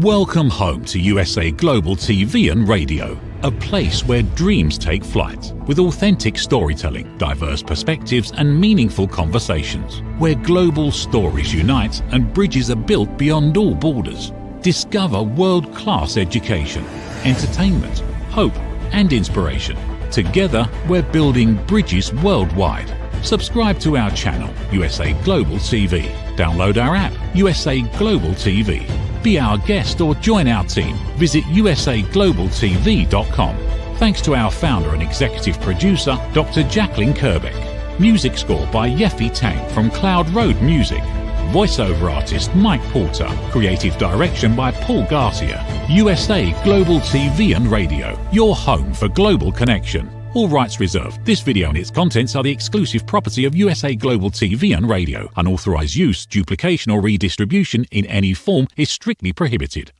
Welcome home to USA Global TV and Radio, a place where dreams take flight, with authentic storytelling, diverse perspectives and meaningful conversations, where global stories unite and bridges are built beyond all borders. Discover world-class education, entertainment, hope and inspiration. Together, we're building bridges worldwide. Subscribe to our channel, USA Global TV. Download our app, USA Global TV. Be our guest or join our team. Visit usaglobaltv.com. Thanks to our founder and executive producer, Dr. Jacqueline Kerbeck. Music score by Yeffy Tang from Cloud Road Music. Voiceover artist Mike Porter. Creative direction by Paul Garcia. USA Global TV and Radio, your home for global connection. All rights reserved. This video and its contents are the exclusive property of USA Global TV and Radio. Unauthorized use, duplication or redistribution in any form is strictly prohibited.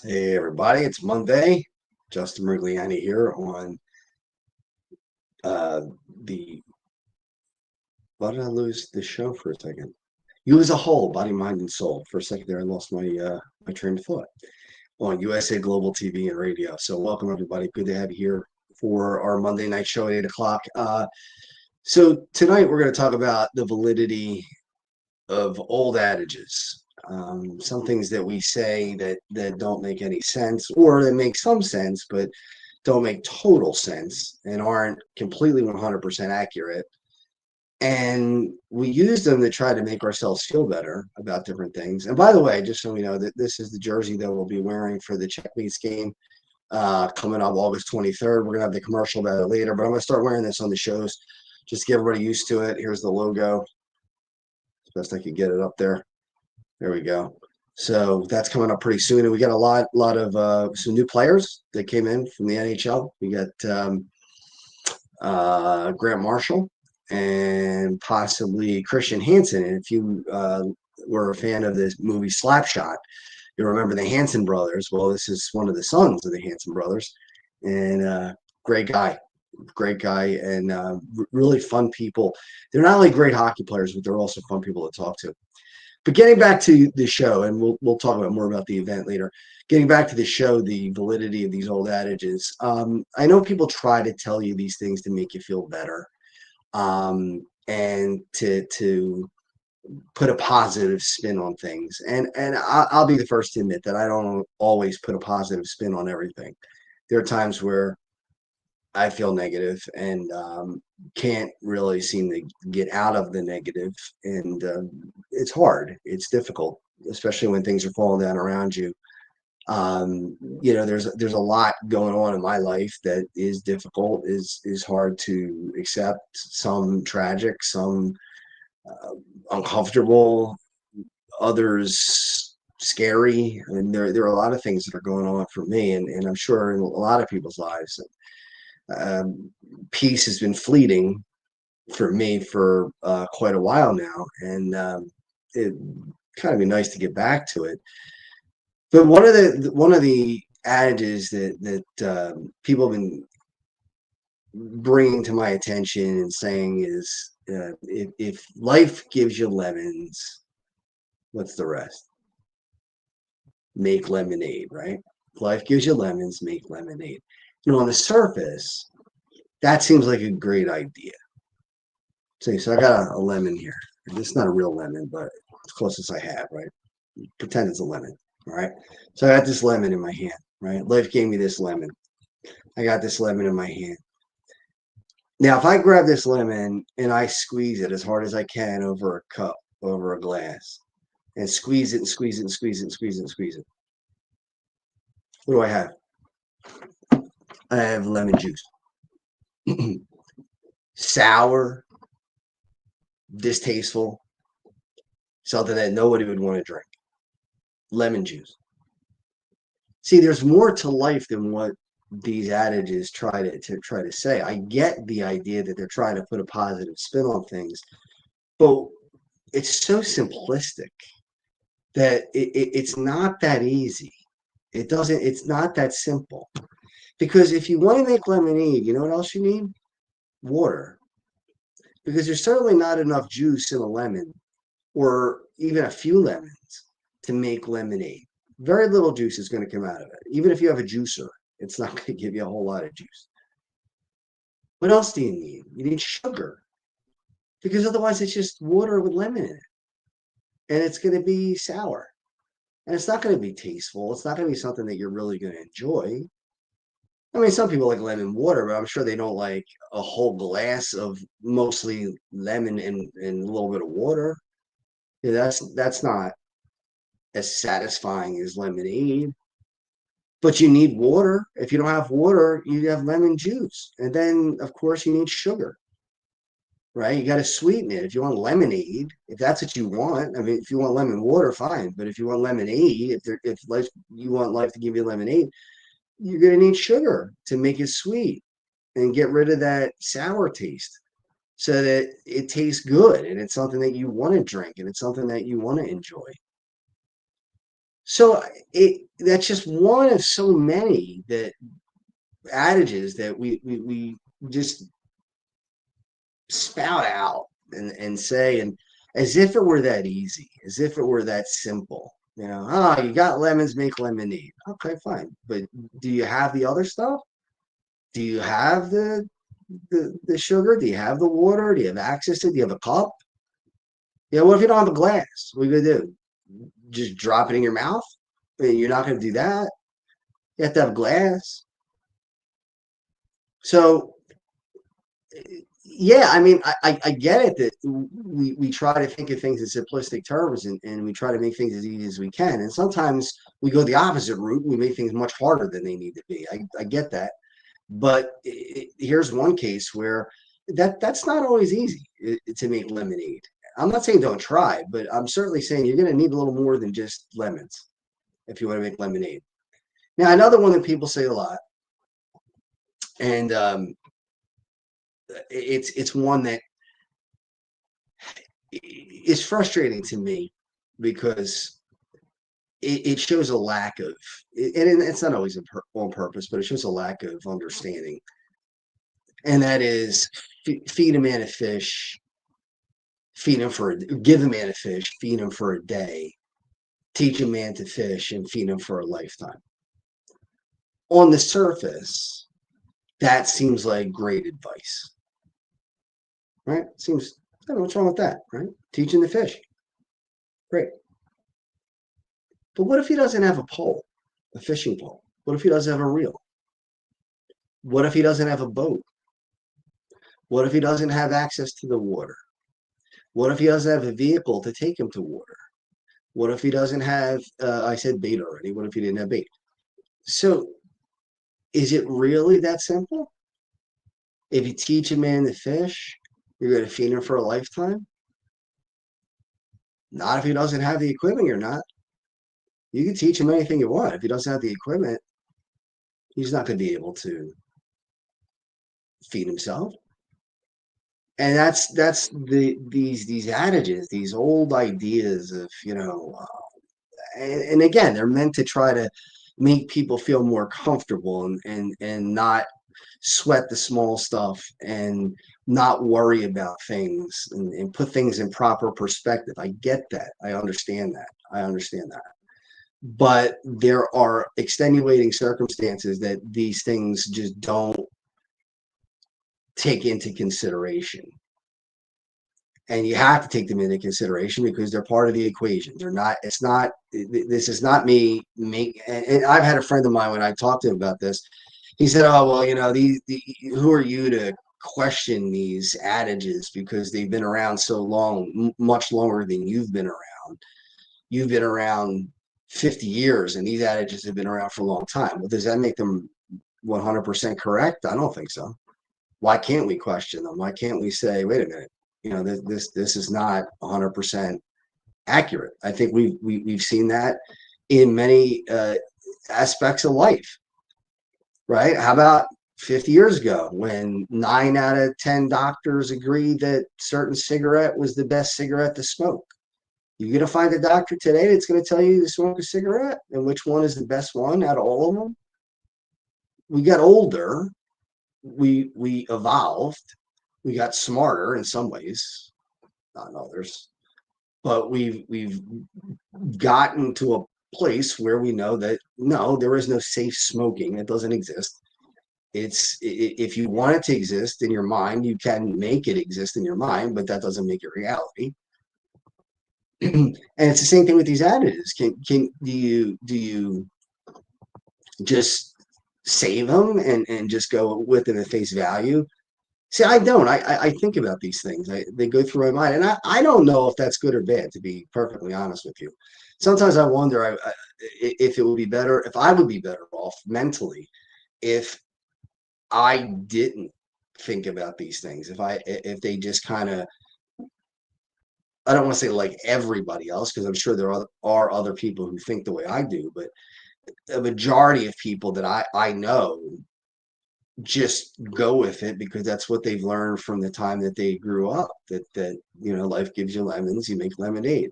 Hey everybody, it's Monday. Justin MIRIGLIANI here on why did I lose the show for a second? You as a whole, body, mind, and soul. For a second there, I lost my my train of thought. On USA Global TV and Radio. So welcome everybody. Good to have you here for our Monday night show at 8 o'clock. So tonight we're going to talk about the validity of old adages. Some things that we say that don't make any sense, or that make some sense but don't make total sense and aren't completely 100% accurate. And we use them to try to make ourselves feel better about different things. And by the way, just so we know, that this is the jersey that we'll be wearing for the Checkmates game coming up August 23rd. We're going to have the commercial about it later, but I'm going to start wearing this on the shows just to get everybody used to it. Here's the logo. As best I could get it up there. There we go. So that's coming up pretty soon. And we got a lot of some new players that came in from the NHL. We got Grant Marshall and possibly Christian Hansen. And if you were a fan of this movie Slapshot, you remember the Hansen brothers. Well, this is one of the sons of the Hansen brothers, and great guy, and really fun people. They're not only great hockey players, but they're also fun people to talk to. But getting back to the show, and we'll talk about more about the event later. Getting back to the show, the validity of these old adages. I know people try to tell you these things to make you feel better. And to put a positive spin on things. And I'll be the first to admit that I don't always put a positive spin on everything. There are times where I feel negative and can't really seem to get out of the negative. And it's hard. It's difficult, especially when things are falling down around you. You know, there's a lot going on in my life that is difficult, is hard to accept, some tragic, some uncomfortable, others scary. I mean, there are a lot of things that are going on for me, and I'm sure in a lot of people's lives. Peace has been fleeting for me for quite a while now, and it kind of be nice to get back to it. But one of the adages that people have been bringing to my attention and saying is, if life gives you lemons, what's the rest? Make lemonade, right? If life gives you lemons, make lemonade. You know, on the surface, that seems like a great idea. So I got a lemon here. It's not a real lemon, but it's closest I have, right? Pretend it's a lemon. All right. So I got this lemon in my hand, right? Life gave me this lemon. I got this lemon in my hand. Now, if I grab this lemon and I squeeze it as hard as I can over a cup, over a glass, and squeeze it and squeeze it and squeeze it and squeeze it and squeeze it, what do I have? I have lemon juice. Sour, distasteful, something that nobody would want to drink. Lemon juice. See, there's more to life than what these adages try to say. I get the idea that they're trying to put a positive spin on things, but it's so simplistic that it's not that easy. It's not that simple. Because if you want to make lemonade, you know what else you need? Water. Because there's certainly not enough juice in a lemon or even a few lemons to make lemonade. Very little juice is going to come out of it. Even if you have a juicer, it's not going to give you a whole lot of juice. What else do you need? You need sugar, because otherwise it's just water with lemon in it, and it's going to be sour, and it's not going to be tasteful. It's not going to be something that you're really going to enjoy. I mean, some people like lemon water, but I'm sure they don't like a whole glass of mostly lemon and a little bit of water. Yeah, that's not as satisfying as lemonade. But you need water. If you don't have water, you have lemon juice. And then, of course, you need sugar, right? You got to sweeten it. If you want lemonade, if that's what you want, I mean, if you want lemon water, fine. But if you want lemonade, if life you want life to give you lemonade, you're going to need sugar to make it sweet and get rid of that sour taste so that it tastes good and it's something that you want to drink and it's something that you want to enjoy. So that's just one of so many that adages that we just spout out and say, and as if it were that easy, as if it were that simple. You know, oh, you got lemons, make lemonade. Okay, fine. But do you have the other stuff? Do you have the sugar? Do you have the water? Do you have access to it? Do you have a cup? Yeah, what if you don't have a glass? What are you gonna do? Just drop it in your mouth? I mean, you're not gonna do that. You have to have a glass. So yeah, I mean, I get it that we try to think of things in simplistic terms and we try to make things as easy as we can. And sometimes we go the opposite route. We make things much harder than they need to be. I get that. But here's one case where that's not always easy to make lemonade. I'm not saying don't try, but I'm certainly saying you're going to need a little more than just lemons if you want to make lemonade. Now, another one that people say a lot, and it's one that is frustrating to me because it shows a lack of, and it's not always on purpose, but it shows a lack of understanding. And that is feed a man a fish, give a man a fish, feed him for a day, teach a man to fish, and feed him for a lifetime. On the surface, that seems like great advice, right? Seems, I don't know what's wrong with that, right? Teaching the fish, great. But what if he doesn't have a pole, a fishing pole? What if he doesn't have a reel? What if he doesn't have a boat? What if he doesn't have access to the water? What if he doesn't have a vehicle to take him to water? What if he doesn't have, I said bait already. What if he didn't have bait? So is it really that simple? If you teach a man to fish, you're going to feed him for a lifetime? Not if he doesn't have the equipment, you're not. You can teach him anything you want. If he doesn't have the equipment, he's not going to be able to feed himself. And that's these adages, these old ideas of, and again, they're meant to try to make people feel more comfortable and not sweat the small stuff and not worry about things and put things in proper perspective. I get that. I understand that. But there are extenuating circumstances that these things just don't take into consideration. And you have to take them into consideration because they're part of the equation. They're not, this is not me and I've had a friend of mine when I talked to him about this, he said, oh, well, who are you to question these adages because they've been around so long, much longer than you've been around. You've been around 50 years and these adages have been around for a long time. Well, does that make them 100% correct? I don't think so. Why can't we question them? Why can't we say, wait a minute, this is not 100% accurate? I think we've seen that in many aspects of life, right? How about 50 years ago when 9 out of 10 doctors agreed that certain cigarette was the best cigarette to smoke? You're going to find a doctor today that's going to tell you to smoke a cigarette and which one is the best one out of all of them. We got older, we evolved, we got smarter in some ways, not in others. but we've gotten to a place where we know that no, there is no safe smoking. It doesn't exist. If you want it to exist in your mind, you can make it exist in your mind, but that doesn't make it reality. And it's the same thing with these additives. Can do you just save them and just go with them at face value? See, I don't. I think about these things. They go through my mind, and I don't know if that's good or bad. To be perfectly honest with you, sometimes I wonder if it would be better, if I would be better off mentally if I didn't think about these things. If they just kind of, I don't want to say like everybody else, because I'm sure there are other people who think the way I do, but a majority of people that I know just go with it because that's what they've learned from the time that they grew up. That life gives you lemons, you make lemonade.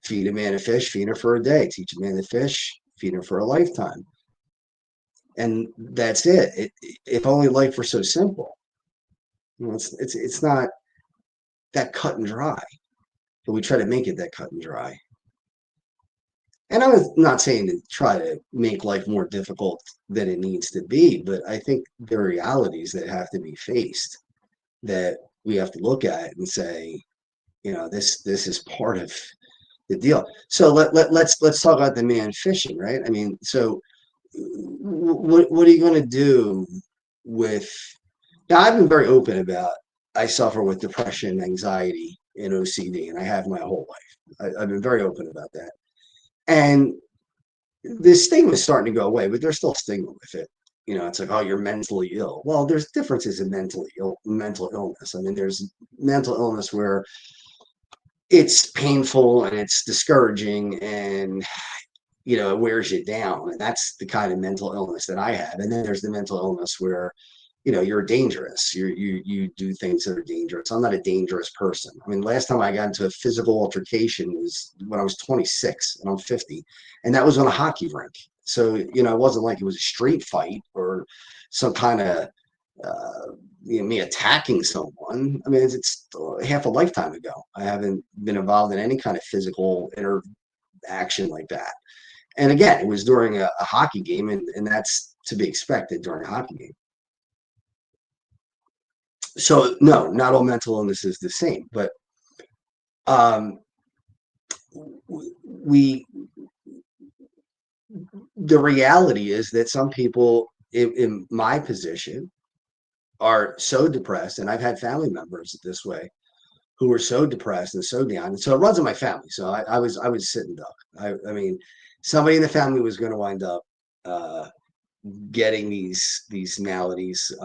Feed a man a fish, feed him for a day. Teach a man to fish, feed him for a lifetime. And that's it. If only life were so simple. It's not that cut and dry, but we try to make it that cut and dry. And I'm not saying to try to make life more difficult than it needs to be, but I think there are realities that have to be faced that we have to look at and say, this is part of the deal. So let's talk about the man fishing, right? I mean, so what are you going to do with? Now, I've been very open about I suffer with depression, anxiety, and OCD, and I have my whole life. I've been very open about that. And the stigma is starting to go away, but there's still stigma with it. It's like, oh, you're mentally ill. Well, there's differences in mental illness. I mean, there's mental illness where it's painful and it's discouraging and it wears you down. And that's the kind of mental illness that I have. And then there's the mental illness where you're dangerous. You do things that are dangerous. I'm not a dangerous person. I mean, last time I got into a physical altercation was when I was 26 and I'm 50, and that was on a hockey rink. So it wasn't like it was a street fight or some kind of me attacking someone. I mean, it's half a lifetime ago. I haven't been involved in any kind of physical interaction like that. And again, it was during a hockey game, and that's to be expected during a hockey game. So no, not all mental illness is the same, but um, we the reality is that some people in my position are so depressed, and I've had family members this way who were so depressed and so down, and so it runs in my family. So I was sitting duck. I mean, somebody in the family was going to wind up getting these maladies.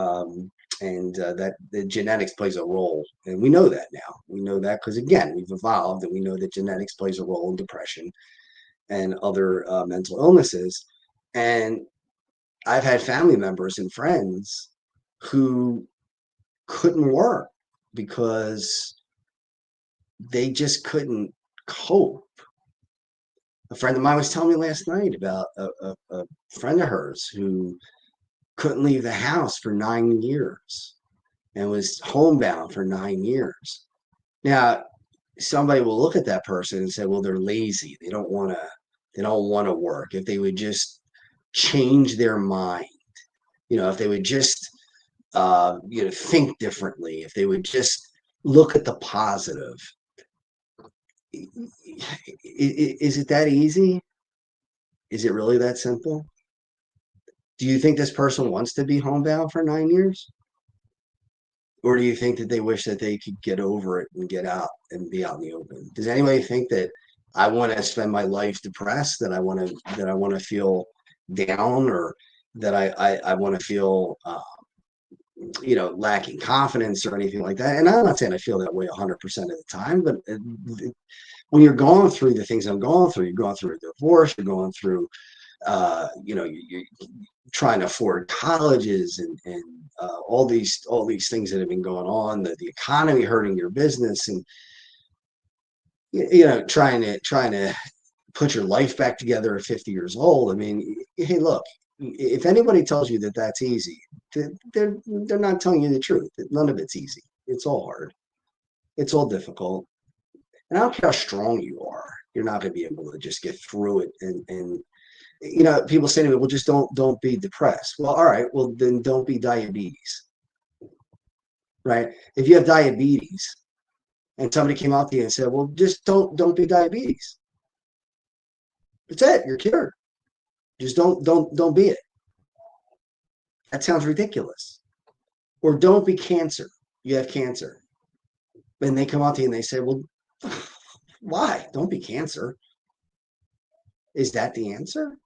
And that the genetics plays a role, and we know that now. We know that because again, we've evolved, and we know that genetics plays a role in depression and other mental illnesses. And I've had family members and friends who couldn't work because they just couldn't cope. A friend of mine was telling me last night about a friend of hers who couldn't leave the house for 9 years and was homebound for 9 years. Now, somebody will look at that person and say, well, they're lazy. They don't want to work. If they would just change their mind, if they would just think differently, if they would just look at the positive. Is it that easy? Is it really that simple? Do you think this person wants to be homebound for 9 years? Or do you think that they wish that they could get over it and get out and be out in the open? Does anybody think that I want to spend my life depressed, that I want to feel down, or that I want to feel lacking confidence or anything like that? And I'm not saying I feel that way 100% of the time, but when you're going through the things I'm going through, you're going through a divorce, you're going through you're trying to afford colleges and all these things that have been going on, the economy hurting your business, and trying to put your life back together at 50 years old. I mean, hey, look, if anybody tells you that that's easy, they're not telling you the truth. None of it's easy. It's all hard. It's all difficult. And I don't care how strong you are, you're not going to be able to just get through it. And you know, people say to me, well, just don't be depressed. Well, all right, well then don't be diabetes, right? If you have diabetes and somebody came out to you and said, well, just don't be diabetes. That's it. You're cured. Just don't be it. That sounds ridiculous. Or don't be cancer. You have cancer. And they come out to you and they say, well, why? Don't be cancer. Is that the answer?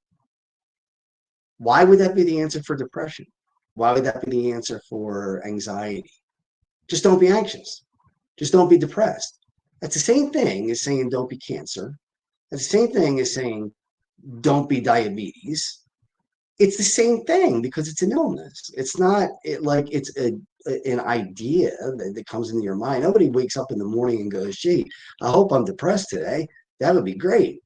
Why would that be the answer for depression? Why would that be the answer for anxiety? Just don't be anxious. Just don't be depressed. That's the same thing as saying don't be cancer. That's the same thing as saying don't be diabetes. It's the same thing because it's an illness. It's not like it's an idea that comes into your mind. Nobody wakes up in the morning and goes, gee, I hope I'm depressed today. That would be great.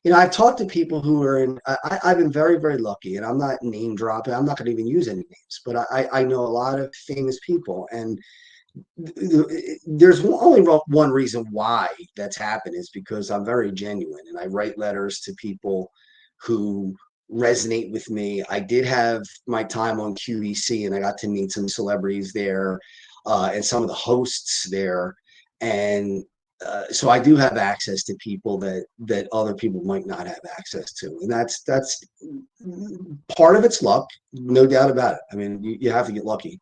You know, I've talked to people who are in, I've been very, very lucky, and I'm not name dropping. I'm not going to even use any names, but I know a lot of famous people. And there's only one reason why that's happened is because I'm very genuine and I write letters to people who resonate with me. I did have my time on QVC and I got to meet some celebrities there and some of the hosts there. And so I do have access to people that other people might not have access to. And that's part of it's luck, no doubt about it. I mean, you have to get lucky.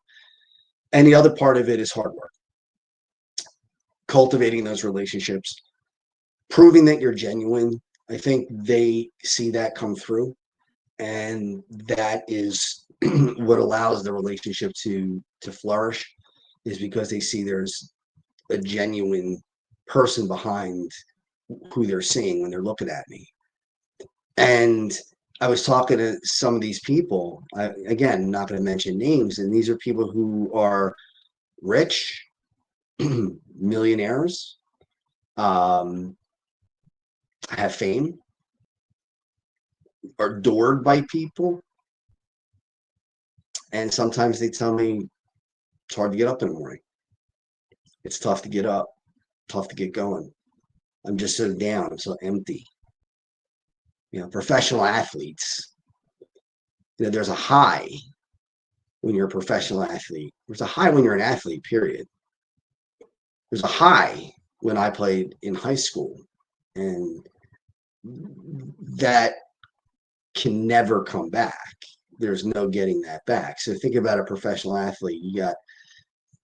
And the other part of it is hard work, cultivating those relationships, proving that you're genuine. I think they see that come through. And that is what allows the relationship to flourish, is because they see there's a genuine person behind who they're seeing when they're looking at me. And I was talking to some of these people, again, not going to mention names, and these are people who are rich, millionaires, have fame, are adored by people. And sometimes they tell me it's hard to get up in the morning. It's tough to get up, tough to get going. I'm just so down, I'm so empty. You know, professional athletes, you know, there's a high when you're a professional athlete. There's a high when you're an athlete, period. There's a high when I played in high school, and that can never come back. There's no getting that back. So think about a professional athlete. You got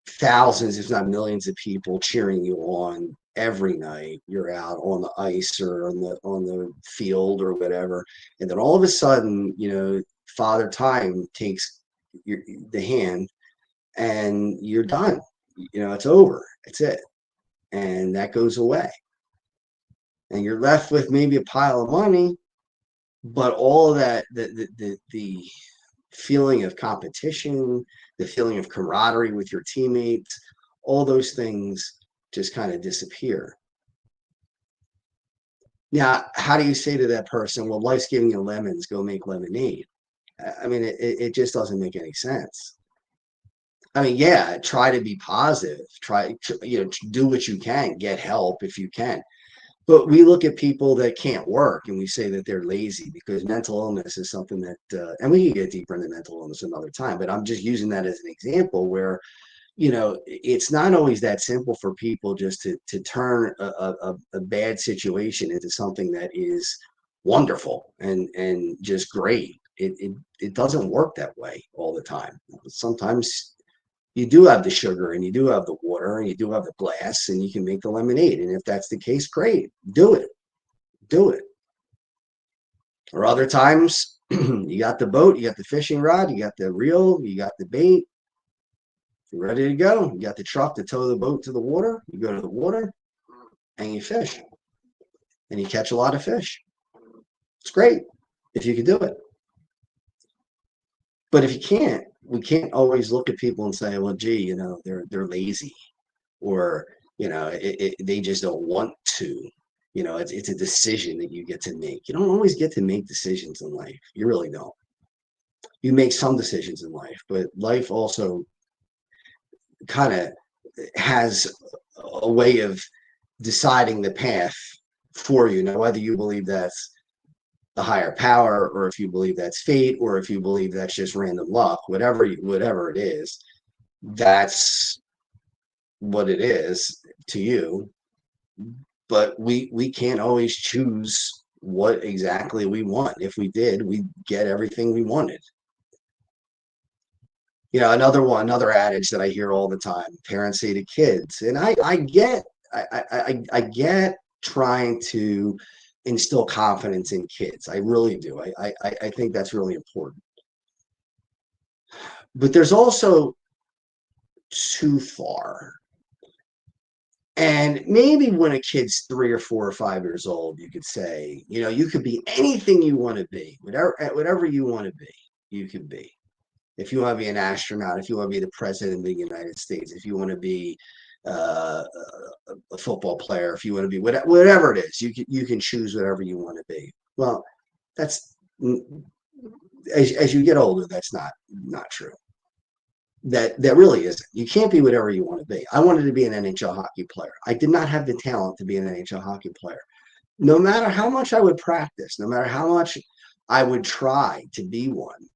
thousands, if not millions, of people cheering you on every night. You're out on the ice or on the field or whatever, and then all of a sudden, you know, Father Time takes the hand, and you're done. You know, it's over. It's it, and that goes away, and you're left with maybe a pile of money, but all of that, the feeling of competition, the feeling of camaraderie with your teammates, all those things just kind of disappear. Now, how do you say to that person, well, life's giving you lemons, go make lemonade? I mean, it just doesn't make any sense. I mean, yeah, try to be positive, try, you know, do what you can, get help if you can. But we look at people that can't work and we say that they're lazy, because mental illness is something that, and we can get deeper into mental illness another time, but I'm just using that as an example where, you know, it's not always that simple for people just to turn a bad situation into something that is wonderful and just great. It doesn't work that way all the time. Sometimes you do have the sugar and you do have the water and you do have the glass and you can make the lemonade. And if that's the case, great, do it. Do it. Or other times, you got the boat, you got the fishing rod, you got the reel, you got the bait, you're ready to go. You got the truck to tow the boat to the water. You go to the water and you fish, and you catch a lot of fish. It's great if you can do it. But if you can't, we can't always look at people and say, well, gee, you know, they're lazy, or, you know, they just don't want to. You know, it's a decision that you get to make. You don't always get to make decisions in life. You really don't. You make some decisions in life, but life also kind of has a way of deciding the path for you. Now, whether you believe that's a higher power, or if you believe that's fate, or if you believe that's just random luck, whatever it is, that's what it is to you. But we can't always choose what exactly we want. If we did, we'd get everything we wanted. Another adage that I hear all the time, parents say to kids, and I get trying to instill confidence in kids. I really do. I think that's really important. But there's also too far. And maybe when a kid's 3 or 4 or 5 years old, you could say, you could be anything you want to be, whatever you want to be, you could be. If you want to be an astronaut, if you want to be the president of the United States, if you want to be a football player, if you want to be whatever it is, you can choose whatever you want to be. Well, that's as you get older, that's not true. That really isn't. You can't be whatever you want to be. I wanted to be an NHL hockey player. I did not have the talent to be an NHL hockey player. No matter how much I would practice, no matter how much I would try to be one.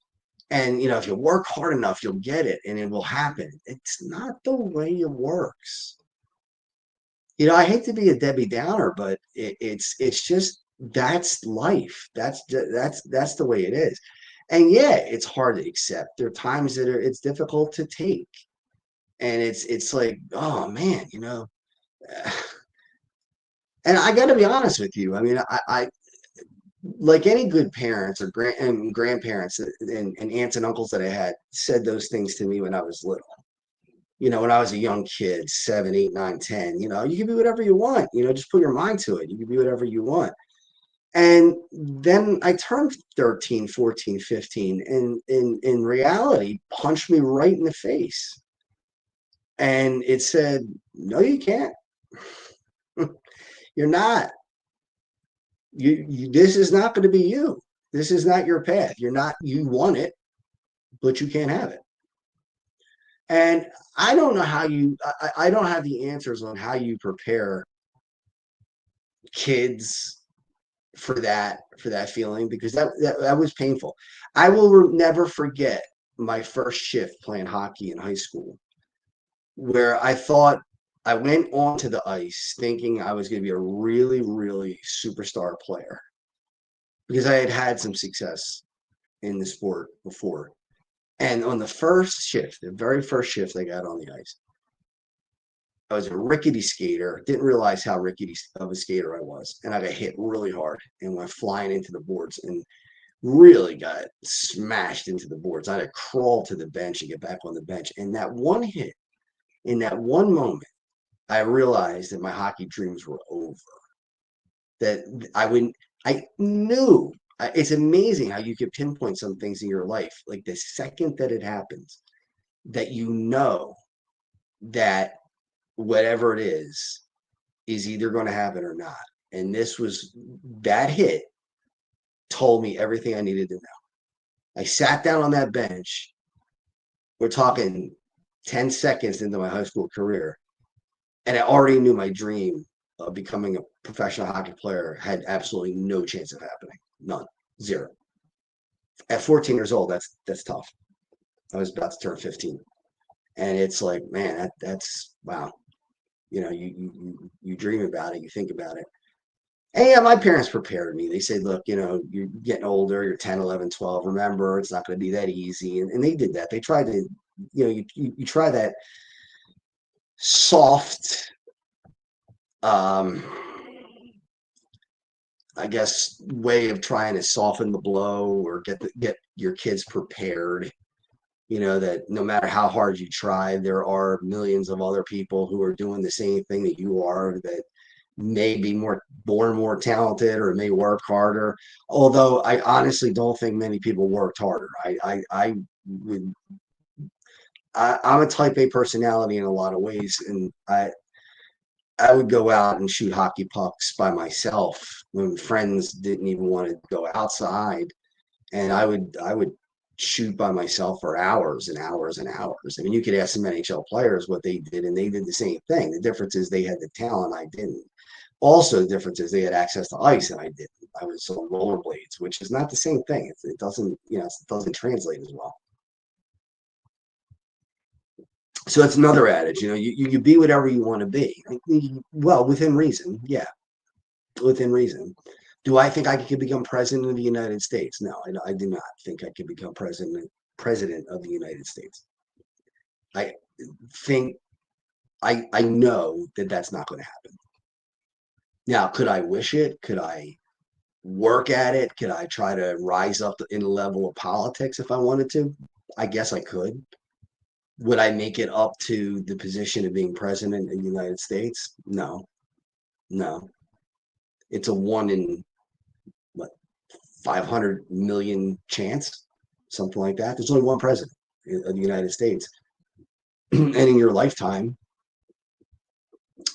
And, if you work hard enough, you'll get it and it will happen. It's not the way it works. I hate to be a Debbie Downer, but it's just, that's life. That's the way it is. And yeah, it's hard to accept. There are times that it's difficult to take. And it's like, oh man, and I got to be honest with you. I mean, I like any good parents or grandparents and aunts and uncles that I had said those things to me when I was little. When I was a young kid, 7, 8, 9, 10, you can be whatever you want, just put your mind to it. You can be whatever you want. And then I turned 13, 14, 15, and in reality punched me right in the face. And it said, no, you can't. You're not. This is not going to be you. This is not your path. You want it, but you can't have it. And I don't know how I don't have the answers on how you prepare kids for that feeling, because that was painful. I will never forget my first shift playing hockey in high school, where I went onto the ice thinking I was going to be a really, really superstar player, because I had some success in the sport before. And on the very first shift I got on the ice, I was a rickety skater, didn't realize how rickety of a skater I was. And I got hit really hard and went flying into the boards and really got smashed into the boards. I had to crawl to the bench and get back on the bench. And that one hit, in that one moment, I realized that my hockey dreams were over. That I knew. It's amazing how you could pinpoint some things in your life, like the second that it happens, that that whatever it is either going to happen or not. And that hit told me everything I needed to know. I sat down on that bench. We're talking 10 seconds into my high school career, and I already knew my dream of becoming a professional hockey player had absolutely no chance of happening. None. Zero. At 14 years old, that's tough. I was about to turn 15. And it's like, man, that's wow. You dream about it, you think about it. And yeah, my parents prepared me. They said, look, you're getting older, you're 10, 11, 12. Remember, it's not going to be that easy. And they did that. They tried to, you try that soft, I guess, way of trying to soften the blow or get your kids prepared. That no matter how hard you try, there are millions of other people who are doing the same thing that you are, that may be born more talented or may work harder. Although I honestly don't think many people worked harder. I'm a type A personality in a lot of ways, and I would go out and shoot hockey pucks by myself when friends didn't even want to go outside, and I would shoot by myself for hours and hours and hours. I mean, you could ask some NHL players what they did, and they did the same thing. The difference is they had the talent, I didn't. Also, the difference is they had access to ice and I didn't. I was on rollerblades, which is not the same thing. It doesn't, it doesn't translate as well. So that's another adage, you can be whatever you want to be. Well, within reason, yeah, within reason. Do I think I could become president of the United States? No, I do not think I could become president of the United States. I think I know that that's not going to happen. Now, could I wish it? Could I work at it? Could I try to rise up in the level of politics if I wanted to? I guess I could. Would I make it up to the position of being president of the United States? No, no. It's a one in what 500 million chance, something like that. There's only one president of the United States, and in your lifetime,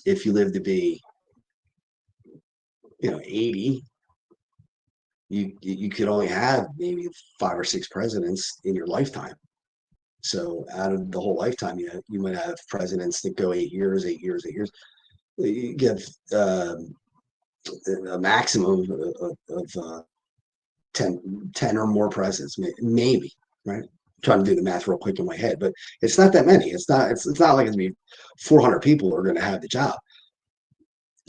if you live to be, 80, you could only have maybe 5 or 6 presidents in your lifetime. So out of the whole lifetime, you might have presidents that go 8 years, 8 years, 8 years. You get a maximum of 10 or more presidents, maybe, right? I'm trying to do the math real quick in my head, but it's not that many. It's not like it's be 400 people are going to have the job.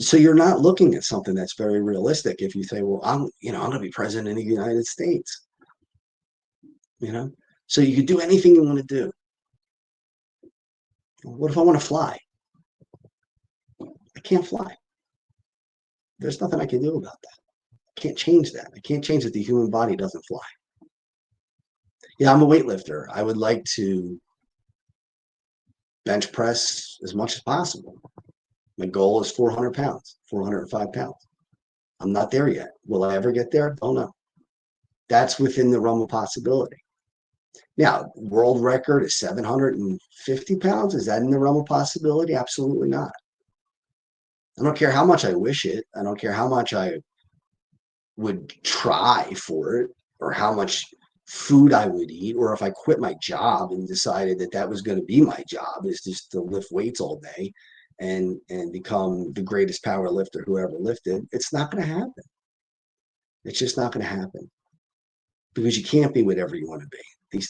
So you're not looking at something that's very realistic if you say, well, I'm going to be president of the United States. So you could do anything you want to do. What if I want to fly? I can't fly. There's nothing I can do about that. I can't change that. I can't change that the human body doesn't fly. Yeah, I'm a weightlifter. I would like to bench press as much as possible. My goal is 400 pounds, 405 pounds. I'm not there yet. Will I ever get there? Don't know. That's within the realm of possibility. Now, world record is 750 pounds. Is that in the realm of possibility? Absolutely not. I don't care how much I wish it. I don't care how much I would try for it, or how much food I would eat, or if I quit my job and decided that was going to be my job, is just to lift weights all day and become the greatest power lifter who ever lifted. It's not going to happen. It's just not going to happen, because you can't be whatever you want to be.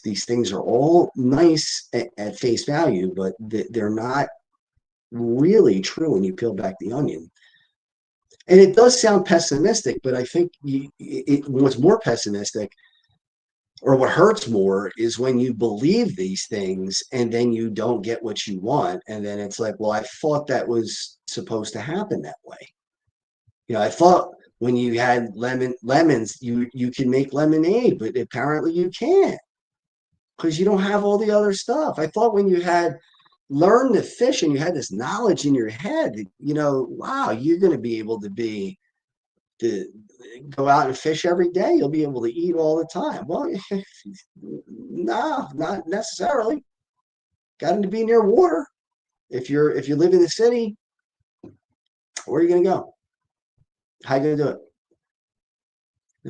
These things are all nice at face value, but they're not really true when you peel back the onion. And it does sound pessimistic, but I think what's more pessimistic, or what hurts more, is when you believe these things and then you don't get what you want. And then it's like, well, I thought that was supposed to happen that way. I thought when you had lemons, you can make lemonade, but apparently you can't, because you don't have all the other stuff. I thought when you had learned to fish and you had this knowledge in your head, wow, you're going to be able to go out and fish every day. You'll be able to eat all the time. Well, no, not necessarily. Got to be near water. If you live in the city, where are you going to go? How are you going to do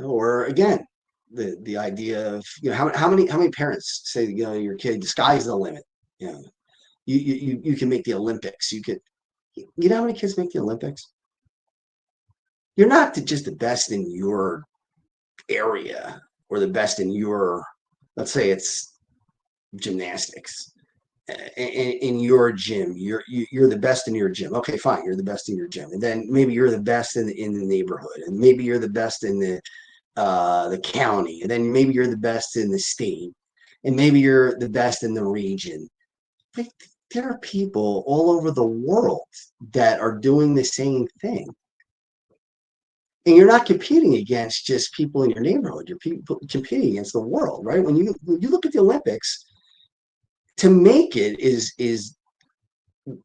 it? Or again, the idea of how many parents say your kid, the sky's the limit. You can make the Olympics. You know how many kids make the Olympics? You're not just the best in your area, or the best in your, let's say it's gymnastics, in your gym. You're the best in your gym. Okay, fine, you're the best in your gym, and then maybe you're the best in the neighborhood, and maybe you're the best in the county, and then maybe you're the best in the state, and maybe you're the best in the region. Like, there are people all over the world that are doing the same thing. And you're not competing against just people in your neighborhood. You're competing against the world, right? When you look at the Olympics, to make it is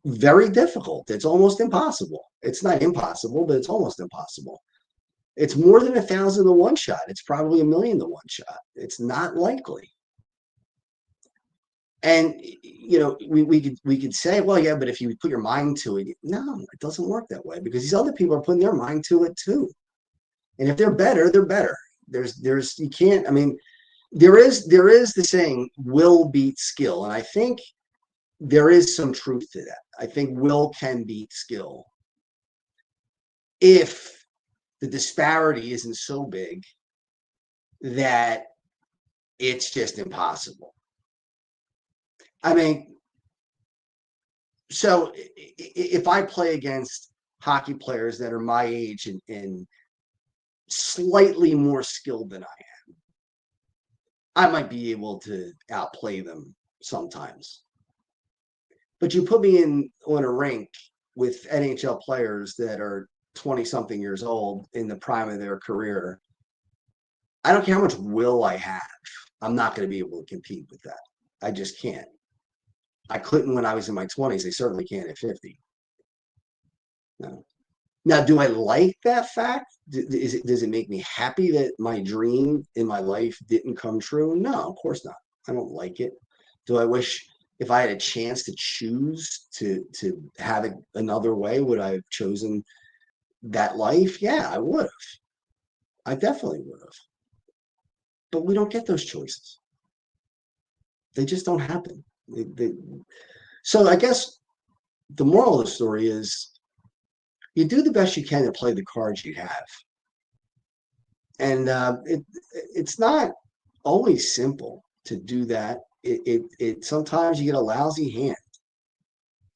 very difficult. It's almost impossible. It's not impossible, but it's almost impossible. It's more than 1,000 to 1 shot. It's probably 1,000,000 to 1 shot. It's not likely. And we could say, well, yeah, but if you put your mind to it, no, it doesn't work that way, because these other people are putting their mind to it too. And if they're better, they're better. You can't, I mean, there is the saying, will beat skill. And I think there is some truth to that. I think will can beat skill. if the disparity isn't so big that it's just impossible. I mean, so if I play against hockey players that are my age and slightly more skilled than I might be able to outplay them sometimes. But you put me in on a rink with NHL players that are 20 something years old in the prime of their career. I don't care how much will I have. I'm not going to be able to compete with that. I just can't. I couldn't when I was in my 20s. I certainly can't at 50. No. Now, do I like that fact? Does it make me happy that my dream in my life didn't come true? No, of course not. I don't like it. Do I wish if I had a chance to choose to have it another way, would I have chosen that life? Yeah, I would have. I definitely would have. But we don't get those choices. They just don't happen. So I guess the moral of the story is you do the best you can to play the cards you have. And it's not always simple to do that. It sometimes you get a lousy hand.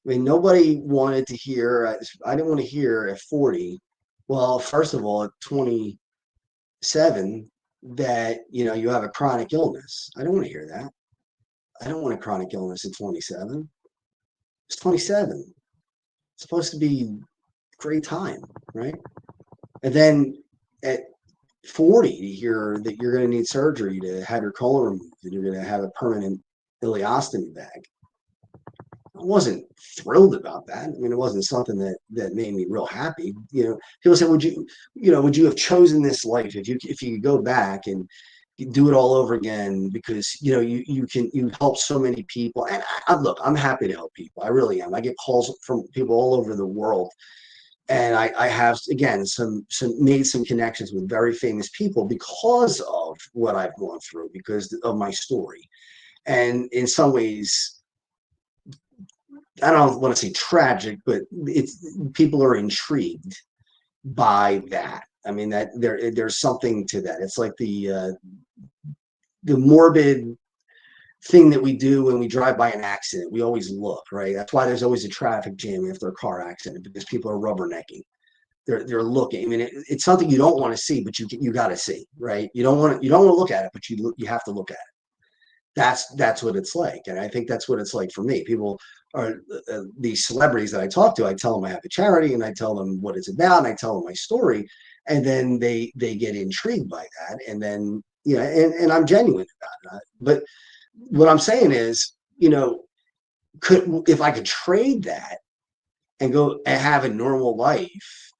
I mean, nobody wanted to hear. I didn't want to hear at 40. Well, first of all, at 27, that you have a chronic illness. I don't want to hear that. I don't want a chronic illness at 27. It's 27. It's supposed to be a great time, right? And then at 40 to hear that you're going to need surgery to have your colon removed and you're going to have a permanent ileostomy bag. I wasn't thrilled about that. I mean, it wasn't something that made me real happy. People say, would you have chosen this life if you could go back and do it all over again because you help so many people. And look, I'm happy to help people. I really am. I get calls from people all over the world. And I have, again, made some connections with very famous people because of what I've gone through, because of my story. And in some ways, I don't want to say tragic, but people are intrigued by that. I mean, that there's something to that. It's like the morbid thing that we do when we drive by an accident. We always look, right? That's why there's always a traffic jam after a car accident, because people are rubbernecking. They're looking. I mean, it's something you don't want to see, but you got to see, right? You don't want to look at it, but you have to look at it. That's what it's like, and I think that's what it's like for me. People are these celebrities that I talk to. I tell them I have a charity, and I tell them what it's about, and I tell them my story, and then they get intrigued by that, and then and I'm genuine about it. But what I'm saying is, if I could trade that and go and have a normal life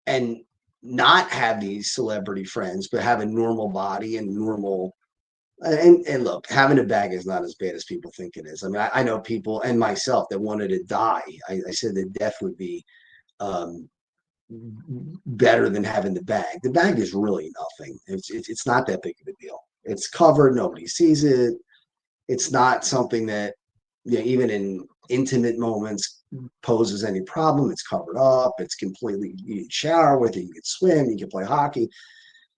and not have these celebrity friends, but have a normal body and normal. And look, having a bag is not as bad as people think it is. I mean, I know people and myself that wanted to die. I said that death would be better than having the bag. The bag is really nothing. It's not that big of a deal. It's covered. Nobody sees it. It's not something that even in intimate moments poses any problem. It's covered up. It's completely, you can shower with it. You can swim. You can play hockey.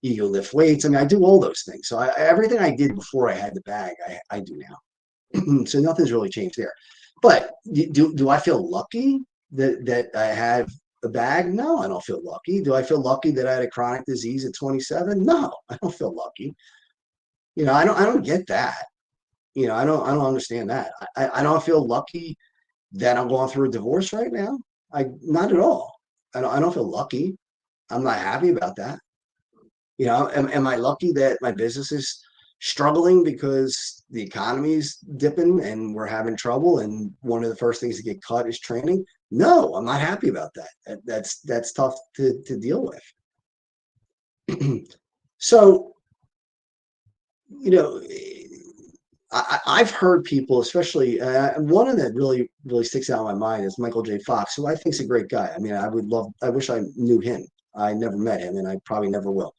You can lift weights. I mean, I do all those things. So everything I did before I had the bag, I do now. So nothing's really changed there. But do I feel lucky that I have a bag? No, I don't feel lucky. Do I feel lucky that I had a chronic disease at 27? No, I don't feel lucky. I don't get that. I don't understand that. I don't feel lucky that I'm going through a divorce right now. Not at all. I don't feel lucky. I'm not happy about that. Am I lucky that my business is struggling because the economy's dipping and we're having trouble and one of the first things to get cut is training? No, I'm not happy about that. That's tough to deal with. So, I've heard people, especially one of that really, really sticks out in my mind is Michael J. Fox, who I think is a great guy. I mean, I wish I knew him. I never met him and I probably never will.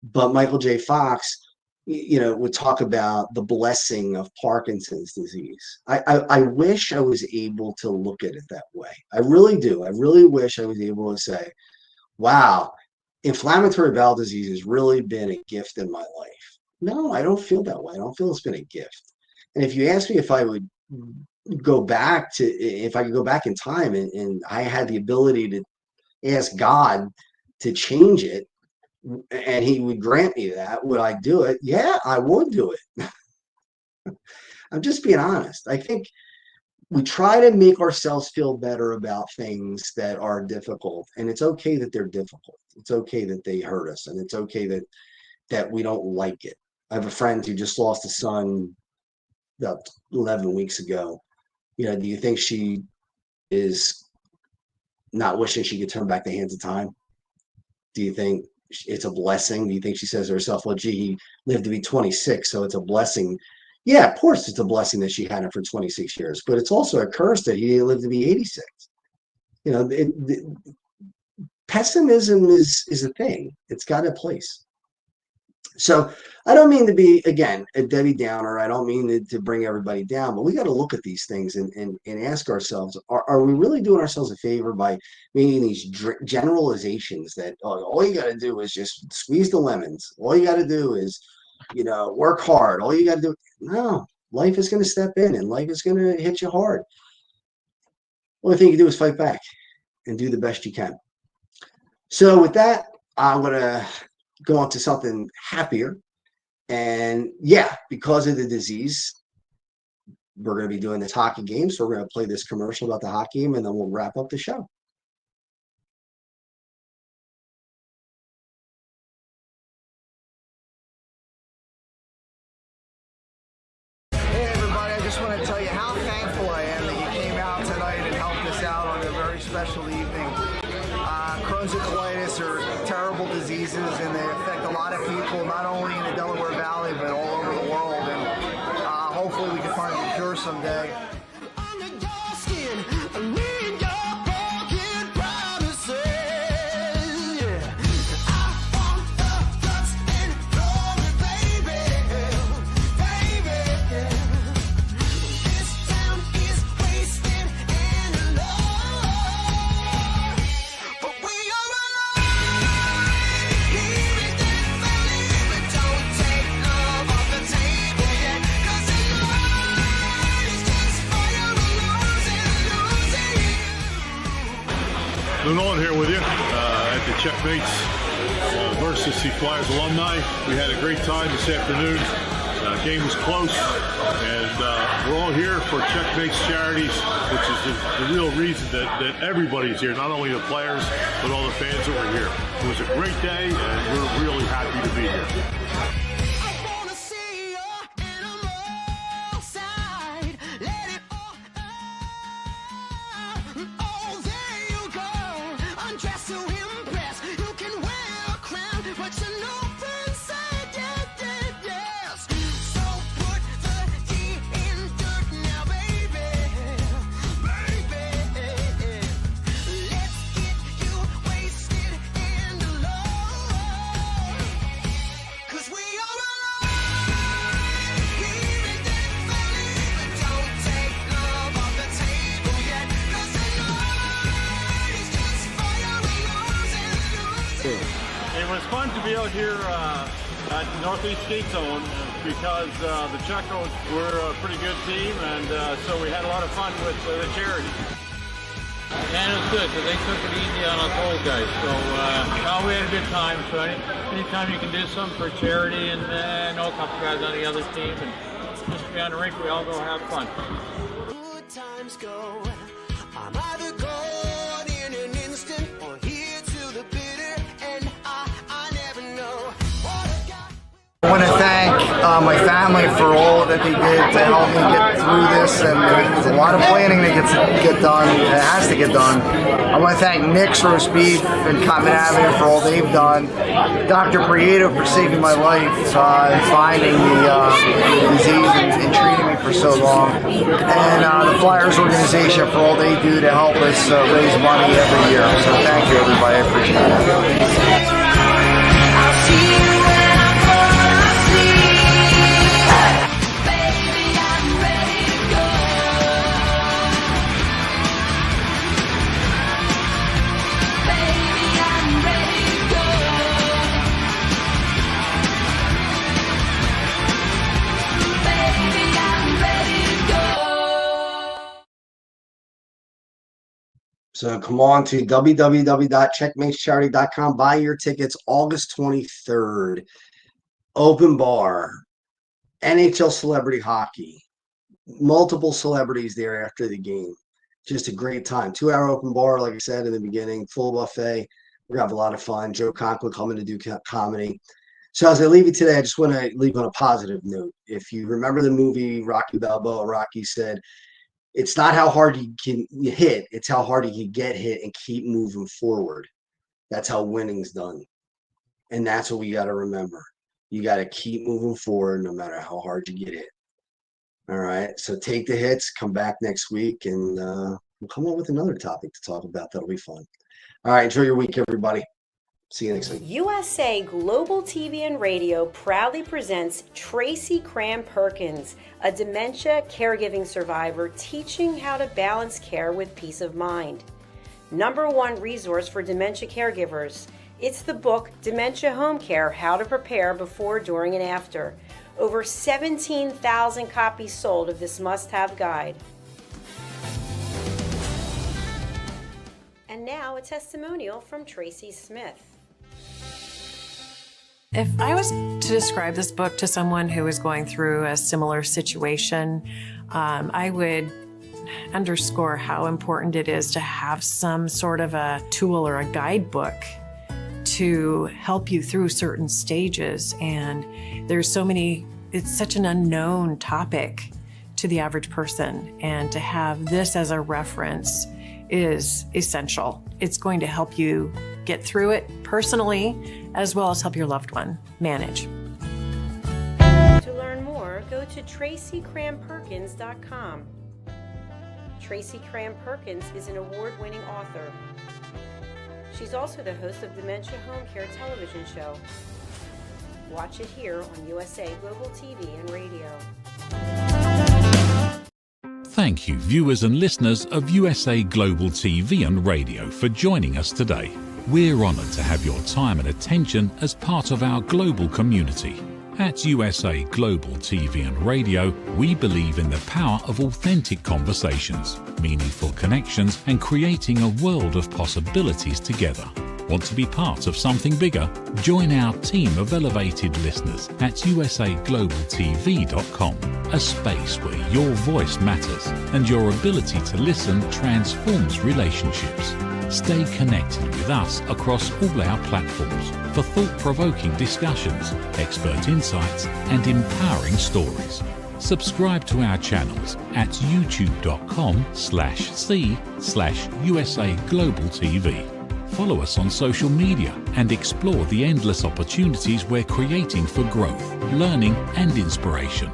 But Michael J. Fox, would talk about the blessing of Parkinson's disease. I wish I was able to look at it that way. I really do. I really wish I was able to say, wow, inflammatory bowel disease has really been a gift in my life. No, I don't feel that way. I don't feel it's been a gift. And if you ask me if I would go back to, if I could go back in time and I had the ability to ask God to change it and he would grant me that, would I do it? Yeah, I would do it. I'm just being honest. I think we try to make ourselves feel better about things that are difficult, and it's okay that they're difficult. It's okay that they hurt us, and it's okay that we don't like it. I have a friend who just lost a son about 11 weeks ago. You know, do you think she is not wishing she could turn back the hands of time? Do you think it's a blessing? Do you think she says to herself, well, gee, he lived to be 26, so it's a blessing? Yeah, of course it's a blessing that she had him for 26 years, but it's also a curse that he didn't live to be 86. You know, pessimism is a thing. It's got a place. So I don't mean to be, again, a Debbie Downer. I don't mean to bring everybody down, but we got to look at these things and ask ourselves, are we really doing ourselves a favor by making these generalizations that all you got to do is just squeeze the lemons. All you got to do is, you know, work hard. All you got to do. No, life is going to step in and life is going to hit you hard. Only thing you do is fight back and do the best you can. So with that, I'm going to go on to something happier. And yeah, because of the disease, we're going to be doing this hockey game. So we're going to play this commercial about the hockey game and then we'll wrap up the show. Hey everybody, I just want to tell you how thankful I am that you came out tonight and helped us out on a very special evening. Crohn's and colitis are terrible diseases and they affect a lot of people, not only in the Delaware Valley, but all over the world. And hopefully we can find a cure someday. Nolan here with you at the Checkmates versus the Flyers alumni. We had a great time this afternoon. Game was close, and we're all here for Checkmates Charities, which is the real reason that everybody's here, not only the players, but all the fans that were here. It was a great day, and we're really happy to be here. It was fun to be out here at the Northeast Skate Zone because the Checos were a pretty good team, and so we had a lot of fun with the charity. And it was good because they took it easy on us old guys. So we had a good time. So anytime you can do something for charity, and I know a couple guys on the other team, and just to be on the rink, we all go have fun. Good times go. I'm either gone in an instant or here to the bitter end. I never know what I got. I want to thank my family for all that they did to help me get through this, and there's a lot of planning that get done. It has to get done. I want to thank Nick's Roast Beef and Common Avenue for all they've done. Dr. Prieto for saving my life and finding the disease and treating me for so long. And the Flyers organization for all they do to help us raise money every year. So thank you everybody, I appreciate it. I'll see you when I fall asleep. Baby, I'm ready to go. Baby, I'm ready. So come on to www.checkmatescharity.com. Buy your tickets August 23rd. Open bar, NHL celebrity hockey, multiple celebrities there after the game. Just a great time. 2-hour open bar, like I said in the beginning, full buffet. We're going to have a lot of fun. Joe Conklin coming to do comedy. So as I leave you today, I just want to leave on a positive note. If you remember the movie Rocky Balboa, Rocky said, it's not how hard you can hit, it's how hard you can get hit and keep moving forward. That's how winning's done. And that's what we got to remember. You got to keep moving forward no matter how hard you get hit. All right. So take the hits, come back next week, and we'll come up with another topic to talk about. That'll be fun. All right. Enjoy your week, everybody. See you next week. USA Global TV and Radio proudly presents Tracy Cram Perkins, a dementia caregiving survivor teaching how to balance care with peace of mind. #1 resource for dementia caregivers. It's the book Dementia Home Care: How to Prepare Before, During, and After. Over 17,000 copies sold of this must-have guide. And now a testimonial from Tracy Smith. If I was to describe this book to someone who is going through a similar situation, I would underscore how important it is to have some sort of a tool or a guidebook to help you through certain stages. And there's so many, it's such an unknown topic to the average person. And to have this as a reference is essential. It's going to help you get through it personally, as well as help your loved one manage. To learn more, go to TracyCramPerkins.com. Tracy Cram Perkins is an award-winning author. She's also the host of Dementia Home Care television show. Watch it here on USA Global TV and Radio. Thank you, viewers and listeners of USA Global TV and Radio, for joining us today. We're honoured to have your time and attention as part of our global community. At USA Global TV and Radio, we believe in the power of authentic conversations, meaningful connections, and creating a world of possibilities together. Want to be part of something bigger? Join our team of elevated listeners at usaglobaltv.com, a space where your voice matters and your ability to listen transforms relationships. Stay connected with us across all our platforms for thought-provoking discussions, expert insights, and empowering stories. Subscribe to our channels at youtube.com/c/USA Global TV. Follow us on social media and explore the endless opportunities we're creating for growth, learning, and inspiration.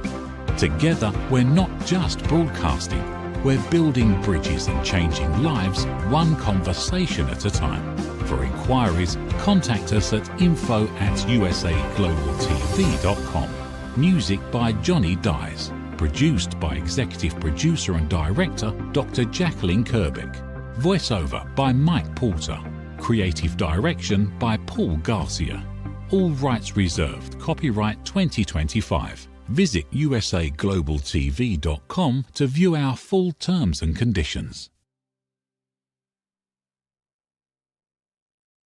Together, we're not just broadcasting, we're building bridges and changing lives one conversation at a time. For inquiries, contact us at info@usaglobaltv.com. Music by Johnny Dyes. Produced by Executive Producer and Director Dr. Jacqueline Kerbeck. Voiceover by Mike Porter. Creative Direction by Paul Garcia. All rights reserved. Copyright 2025. Visit usaglobaltv.com to view our full terms and conditions.